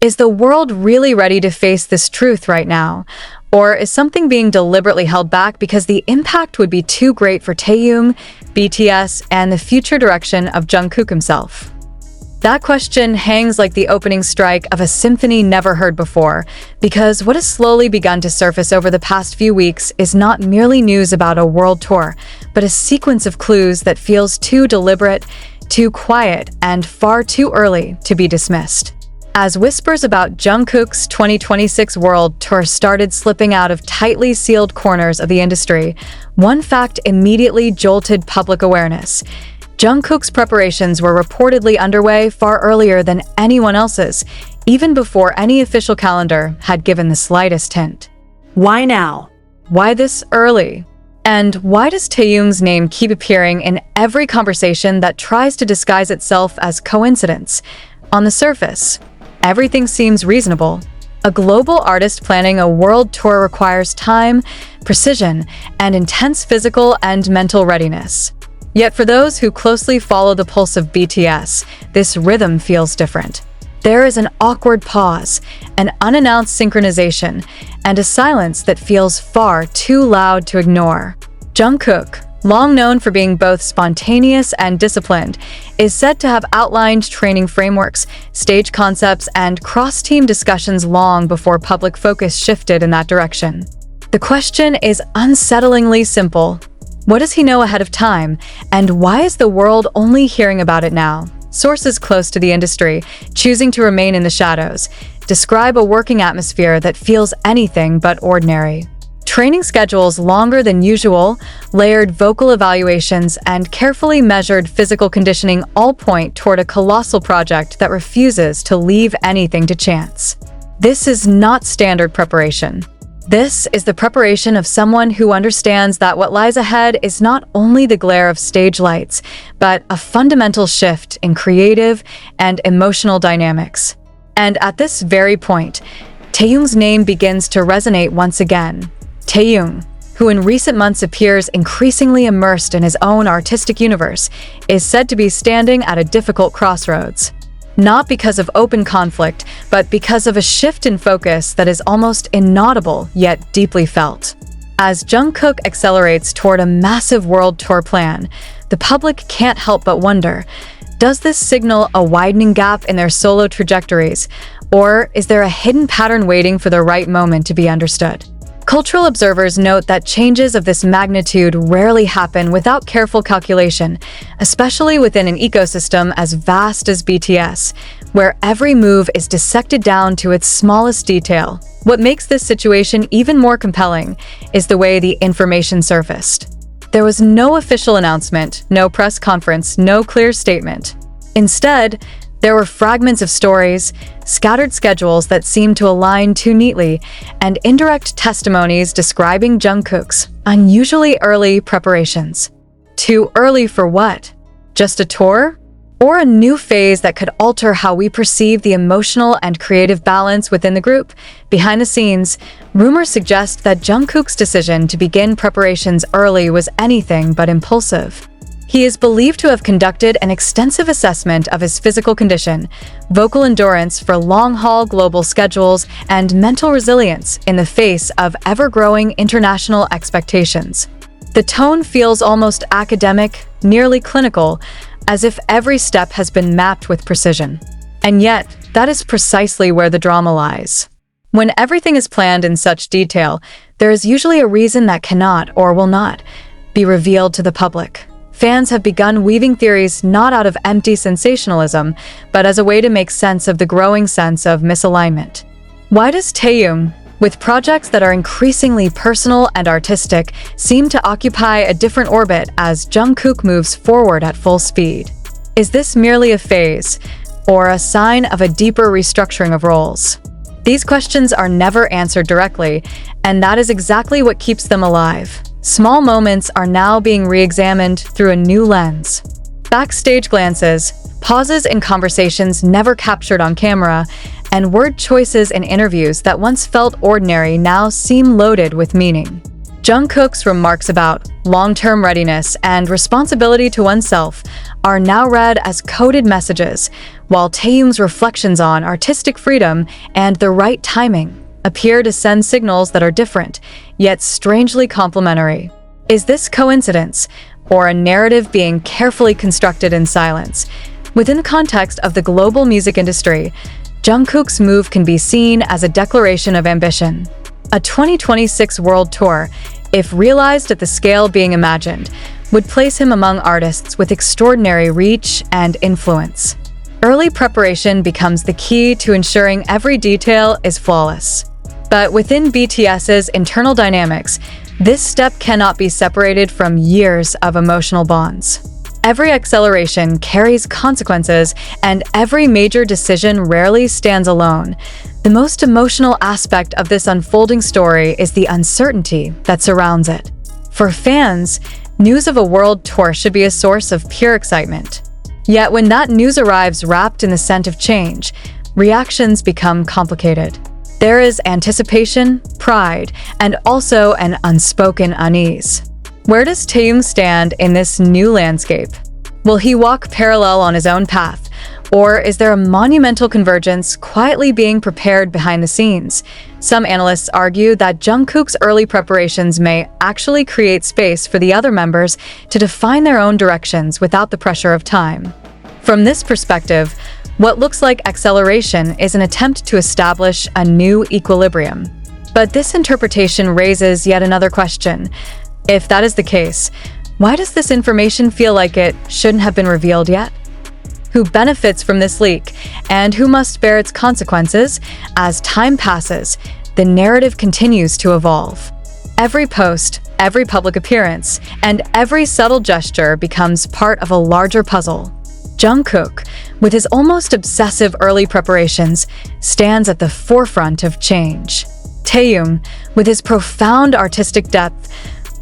Is the world really ready to face this truth right now? Or is something being deliberately held back because the impact would be too great for Taehyung, BTS, and the future direction of Jungkook himself? That question hangs like the opening strike of a symphony never heard before, because what has slowly begun to surface over the past few weeks is not merely news about a world tour, but a sequence of clues that feels too deliberate, too quiet, and far too early to be dismissed. As whispers about Jungkook's 2026 World Tour started slipping out of tightly sealed corners of the industry, one fact immediately jolted public awareness. Jungkook's preparations were reportedly underway far earlier than anyone else's, even before any official calendar had given the slightest hint. Why now? Why this early? And why does Taehyung's name keep appearing in every conversation that tries to disguise itself as coincidence? On the surface, everything seems reasonable. A global artist planning a world tour requires time, precision, and intense physical and mental readiness. Yet for those who closely follow the pulse of BTS, this rhythm feels different. There is an awkward pause, an unannounced synchronization, and a silence that feels far too loud to ignore. Jungkook, long known for being both spontaneous and disciplined, is said to have outlined training frameworks, stage concepts, and cross-team discussions long before public focus shifted in that direction. The question is unsettlingly simple. What does he know ahead of time, and why is the world only hearing about it now? Sources close to the industry, choosing to remain in the shadows, describe a working atmosphere that feels anything but ordinary. Training schedules longer than usual, layered vocal evaluations, and carefully measured physical conditioning all point toward a colossal project that refuses to leave anything to chance. This is not standard preparation. This is the preparation of someone who understands that what lies ahead is not only the glare of stage lights, but a fundamental shift in creative and emotional dynamics. And at this very point, Taehyung's name begins to resonate once again. Taehyung, who in recent months appears increasingly immersed in his own artistic universe, is said to be standing at a difficult crossroads. Not because of open conflict, but because of a shift in focus that is almost inaudible yet deeply felt. As Jungkook accelerates toward a massive world tour plan, the public can't help but wonder, does this signal a widening gap in their solo trajectories, or is there a hidden pattern waiting for the right moment to be understood? Cultural observers note that changes of this magnitude rarely happen without careful calculation, especially within an ecosystem as vast as BTS, where every move is dissected down to its smallest detail. What makes this situation even more compelling is the way the information surfaced. There was no official announcement, no press conference, no clear statement. Instead, there were fragments of stories, scattered schedules that seemed to align too neatly, and indirect testimonies describing Jungkook's unusually early preparations. Too early for what? Just a tour? Or a new phase that could alter how we perceive the emotional and creative balance within the group? Behind the scenes, rumors suggest that Jungkook's decision to begin preparations early was anything but impulsive. He is believed to have conducted an extensive assessment of his physical condition, vocal endurance for long-haul global schedules, and mental resilience in the face of ever-growing international expectations. The tone feels almost academic, nearly clinical, as if every step has been mapped with precision. And yet, that is precisely where the drama lies. When everything is planned in such detail, there is usually a reason that cannot, or will not, be revealed to the public. Fans have begun weaving theories not out of empty sensationalism, but as a way to make sense of the growing sense of misalignment. Why does Taehyung, with projects that are increasingly personal and artistic, seem to occupy a different orbit as Jungkook moves forward at full speed? Is this merely a phase, or a sign of a deeper restructuring of roles? These questions are never answered directly, and that is exactly what keeps them alive. Small moments are now being re-examined through a new lens. Backstage glances, pauses in conversations never captured on camera, and word choices in interviews that once felt ordinary now seem loaded with meaning. Jungkook's remarks about long-term readiness and responsibility to oneself are now read as coded messages, while Taehyung's reflections on artistic freedom and the right timing appear to send signals that are different, yet strangely complementary. Is this coincidence, or a narrative being carefully constructed in silence? Within the context of the global music industry, Jungkook's move can be seen as a declaration of ambition. A 2026 world tour, if realized at the scale being imagined, would place him among artists with extraordinary reach and influence. Early preparation becomes the key to ensuring every detail is flawless. But within BTS's internal dynamics, this step cannot be separated from years of emotional bonds. Every acceleration carries consequences, and every major decision rarely stands alone. The most emotional aspect of this unfolding story is the uncertainty that surrounds it. For fans, news of a world tour should be a source of pure excitement. Yet when that news arrives wrapped in the scent of change, reactions become complicated. There is anticipation, pride, and also an unspoken unease. Where does Taehyung stand in this new landscape? Will he walk parallel on his own path, or is there a monumental convergence quietly being prepared behind the scenes? Some analysts argue that Jungkook's early preparations may actually create space for the other members to define their own directions without the pressure of time. From this perspective, what looks like acceleration is an attempt to establish a new equilibrium. But this interpretation raises yet another question. If that is the case, why does this information feel like it shouldn't have been revealed yet? Who benefits from this leak, and who must bear its consequences? As time passes, the narrative continues to evolve. Every post, every public appearance, and every subtle gesture becomes part of a larger puzzle. Jungkook, with his almost obsessive early preparations, stands at the forefront of change. Taehyung, with his profound artistic depth,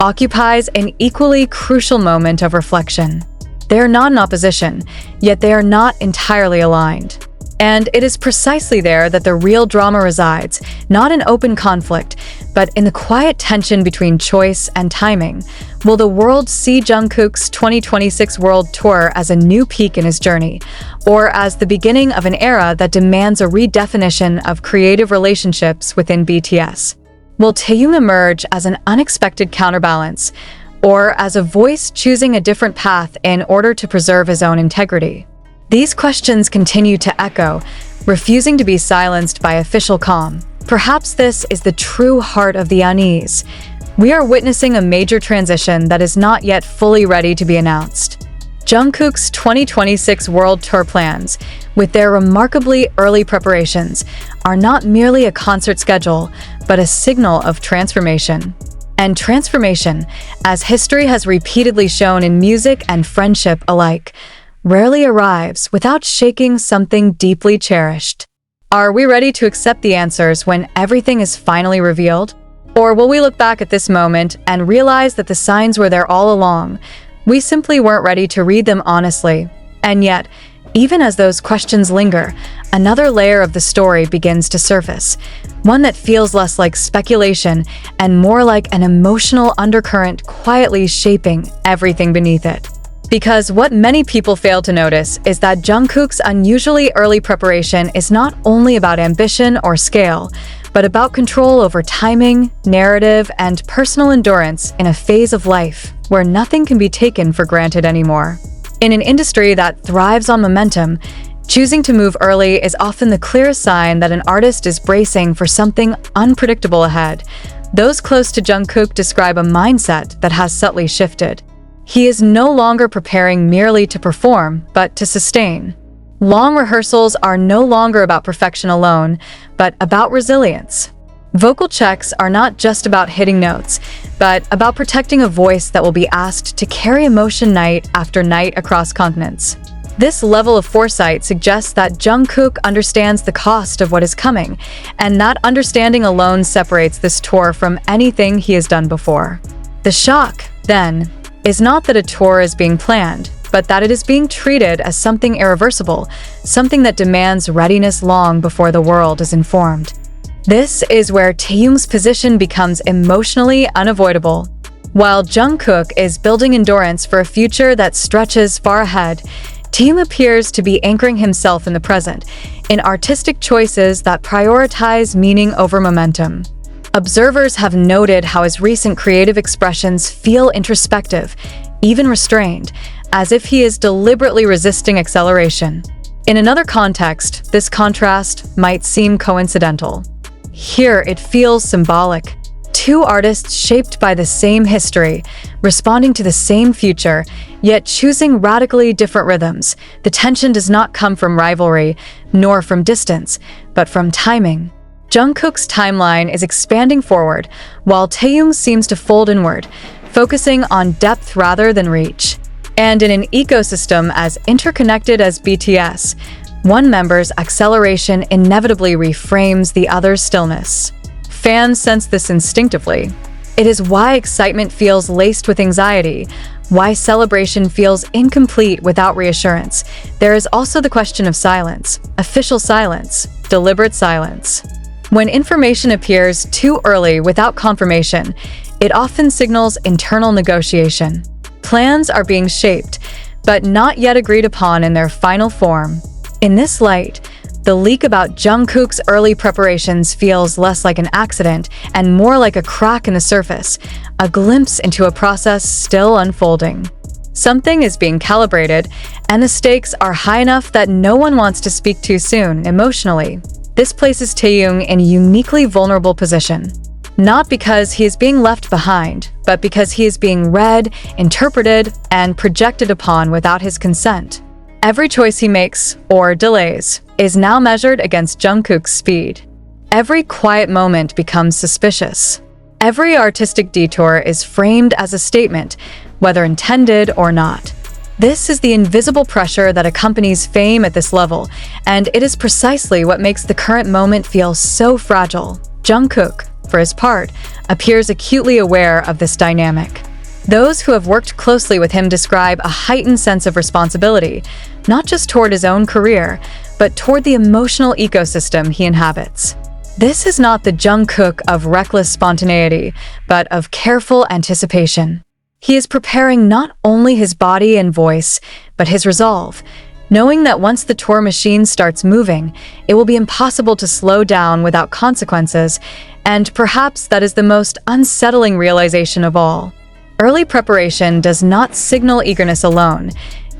occupies an equally crucial moment of reflection. They are not in opposition, yet they are not entirely aligned. And it is precisely there that the real drama resides, not in open conflict, but in the quiet tension between choice and timing. Will the world see Jungkook's 2026 world tour as a new peak in his journey, or as the beginning of an era that demands a redefinition of creative relationships within BTS? Will Taehyung emerge as an unexpected counterbalance, or as a voice choosing a different path in order to preserve his own integrity? These questions continue to echo, refusing to be silenced by official calm. Perhaps this is the true heart of the unease. We are witnessing a major transition that is not yet fully ready to be announced. Jungkook's 2026 world tour plans, with their remarkably early preparations, are not merely a concert schedule, but a signal of transformation. And transformation, as history has repeatedly shown in music and friendship alike, rarely arrives without shaking something deeply cherished. Are we ready to accept the answers when everything is finally revealed? Or will we look back at this moment and realize that the signs were there all along? We simply weren't ready to read them honestly. And yet, even as those questions linger, another layer of the story begins to surface, one that feels less like speculation and more like an emotional undercurrent quietly shaping everything beneath it. Because what many people fail to notice is that Jungkook's unusually early preparation is not only about ambition or scale, but about control over timing, narrative, and personal endurance in a phase of life where nothing can be taken for granted anymore. In an industry that thrives on momentum, choosing to move early is often the clearest sign that an artist is bracing for something unpredictable ahead. Those close to Jungkook describe a mindset that has subtly shifted. He is no longer preparing merely to perform, but to sustain. Long rehearsals are no longer about perfection alone, but about resilience. Vocal checks are not just about hitting notes, but about protecting a voice that will be asked to carry emotion night after night across continents. This level of foresight suggests that Jungkook understands the cost of what is coming, and that understanding alone separates this tour from anything he has done before. The shock, then, is not that a tour is being planned, but that it is being treated as something irreversible, something that demands readiness long before the world is informed. This is where Taehyung's position becomes emotionally unavoidable. While Jungkook is building endurance for a future that stretches far ahead, Taehyung appears to be anchoring himself in the present, in artistic choices that prioritize meaning over momentum. Observers have noted how his recent creative expressions feel introspective, even restrained, as if he is deliberately resisting acceleration. In another context, this contrast might seem coincidental. Here, it feels symbolic. Two artists shaped by the same history, responding to the same future, yet choosing radically different rhythms. The tension does not come from rivalry, nor from distance, but from timing. Jungkook's timeline is expanding forward, while Taehyung seems to fold inward, focusing on depth rather than reach. And in an ecosystem as interconnected as BTS, one member's acceleration inevitably reframes the other's stillness. Fans sense this instinctively. It is why excitement feels laced with anxiety, why celebration feels incomplete without reassurance. There is also the question of silence, official silence, deliberate silence. When information appears too early without confirmation, it often signals internal negotiation. Plans are being shaped, but not yet agreed upon in their final form. In this light, the leak about Jungkook's early preparations feels less like an accident and more like a crack in the surface, a glimpse into a process still unfolding. Something is being calibrated, and the stakes are high enough that no one wants to speak too soon emotionally. This places Taehyung in a uniquely vulnerable position. Not because he is being left behind, but because he is being read, interpreted, and projected upon without his consent. Every choice he makes, or delays, is now measured against Jungkook's speed. Every quiet moment becomes suspicious. Every artistic detour is framed as a statement, whether intended or not. This is the invisible pressure that accompanies fame at this level, and it is precisely what makes the current moment feel so fragile. Jungkook, for his part, appears acutely aware of this dynamic. Those who have worked closely with him describe a heightened sense of responsibility, not just toward his own career, but toward the emotional ecosystem he inhabits. This is not the Jungkook of reckless spontaneity, but of careful anticipation. He is preparing not only his body and voice, but his resolve, knowing that once the tour machine starts moving, it will be impossible to slow down without consequences, and perhaps that is the most unsettling realization of all. Early preparation does not signal eagerness alone.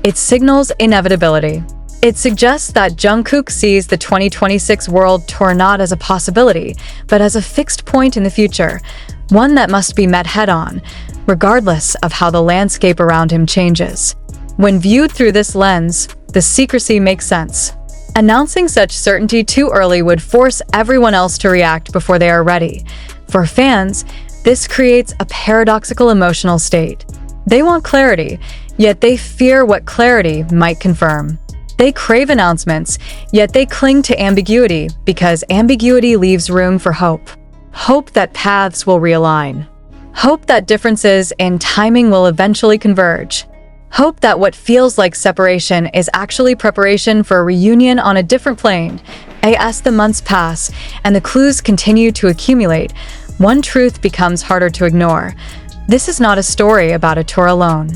It signals inevitability. It suggests that Jungkook sees the 2026 World Tour not as a possibility, but as a fixed point in the future, one that must be met head-on, regardless of how the landscape around him changes. When viewed through this lens, the secrecy makes sense. Announcing such certainty too early would force everyone else to react before they are ready. For fans, this creates a paradoxical emotional state. They want clarity, yet they fear what clarity might confirm. They crave announcements, yet they cling to ambiguity because ambiguity leaves room for hope. Hope that paths will realign. Hope that differences in timing will eventually converge. Hope that what feels like separation is actually preparation for a reunion on a different plane. As the months pass and the clues continue to accumulate, one truth becomes harder to ignore. This is not a story about a tour alone.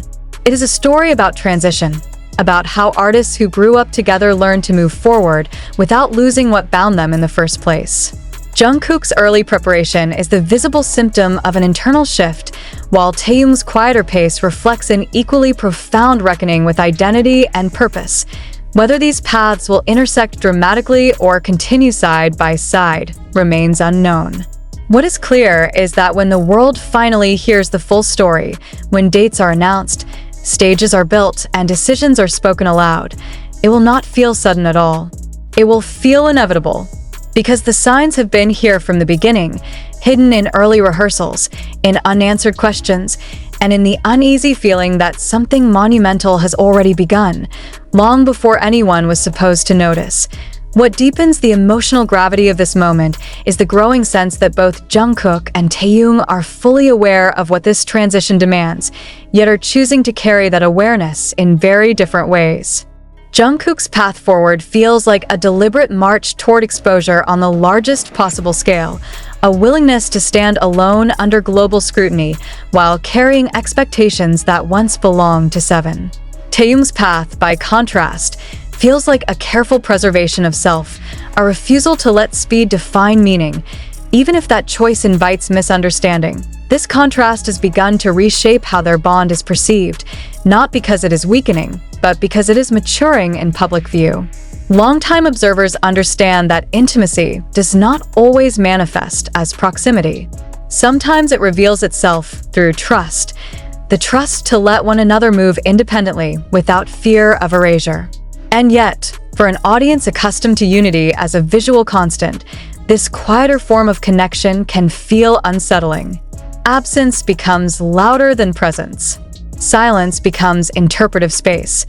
It is a story about transition, about how artists who grew up together learn to move forward without losing what bound them in the first place. Jungkook's early preparation is the visible symptom of an internal shift, while Taehyung's quieter pace reflects an equally profound reckoning with identity and purpose. Whether these paths will intersect dramatically or continue side by side remains unknown. What is clear is that when the world finally hears the full story, when dates are announced, stages are built, and decisions are spoken aloud, it will not feel sudden at all. It will feel inevitable. Because the signs have been here from the beginning, hidden in early rehearsals, in unanswered questions, and in the uneasy feeling that something monumental has already begun, long before anyone was supposed to notice. What deepens the emotional gravity of this moment is the growing sense that both Jungkook and Taehyung are fully aware of what this transition demands, yet are choosing to carry that awareness in very different ways. Jungkook's path forward feels like a deliberate march toward exposure on the largest possible scale, a willingness to stand alone under global scrutiny while carrying expectations that once belonged to Seven. Taehyung's path, by contrast, feels like a careful preservation of self, a refusal to let speed define meaning, even if that choice invites misunderstanding. This contrast has begun to reshape how their bond is perceived, not because it is weakening, but because it is maturing in public view. Longtime observers understand that intimacy does not always manifest as proximity. Sometimes it reveals itself through trust, the trust to let one another move independently without fear of erasure. And yet, for an audience accustomed to unity as a visual constant, this quieter form of connection can feel unsettling. Absence becomes louder than presence. Silence becomes interpretive space.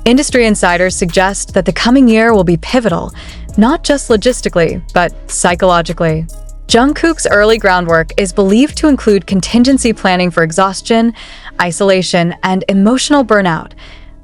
Industry insiders suggest that the coming year will be pivotal, not just logistically, but psychologically. Jungkook's early groundwork is believed to include contingency planning for exhaustion, isolation, and emotional burnout,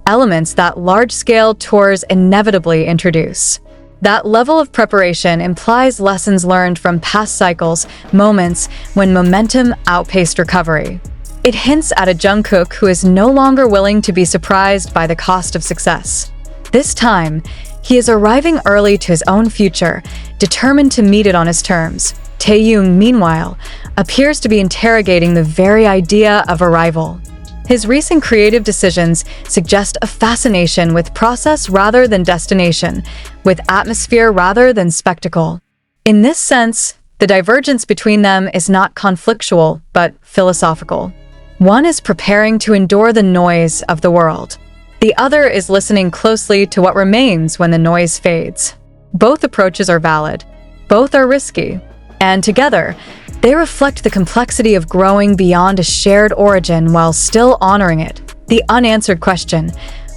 elements that large-scale tours inevitably introduce. That level of preparation implies lessons learned from past cycles, moments when momentum outpaced recovery. It hints at a Jungkook who is no longer willing to be surprised by the cost of success. This time, he is arriving early to his own future, determined to meet it on his terms. Taehyung, meanwhile, appears to be interrogating the very idea of arrival. His recent creative decisions suggest a fascination with process rather than destination, with atmosphere rather than spectacle. In this sense, the divergence between them is not conflictual, but philosophical. One is preparing to endure the noise of the world. The other is listening closely to what remains when the noise fades. Both approaches are valid. Both are risky. And together, they reflect the complexity of growing beyond a shared origin while still honoring it. The unanswered question,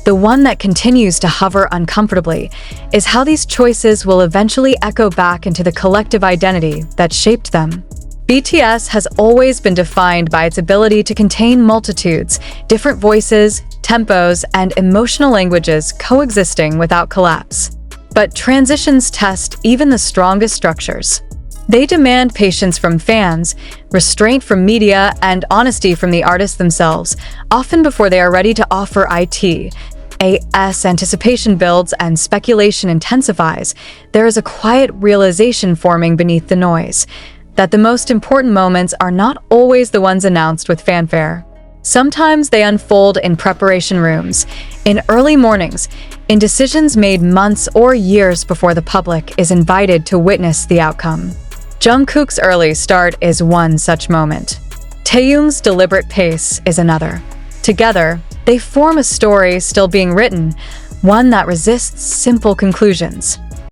the one that continues to hover uncomfortably, is how these choices will eventually echo back into the collective identity that shaped them. BTS has always been defined by its ability to contain multitudes, different voices, tempos, and emotional languages coexisting without collapse. But transitions test even the strongest structures. They demand patience from fans, restraint from media, and honesty from the artists themselves, often before they are ready to offer it. As anticipation builds and speculation intensifies, there is a quiet realization forming beneath the noise, that the most important moments are not always the ones announced with fanfare. Sometimes they unfold in preparation rooms, in early mornings, in decisions made months or years before the public is invited to witness the outcome. Jungkook's early start is one such moment. Taehyung's deliberate pace is another. Together, they form a story still being written, one that resists simple conclusions.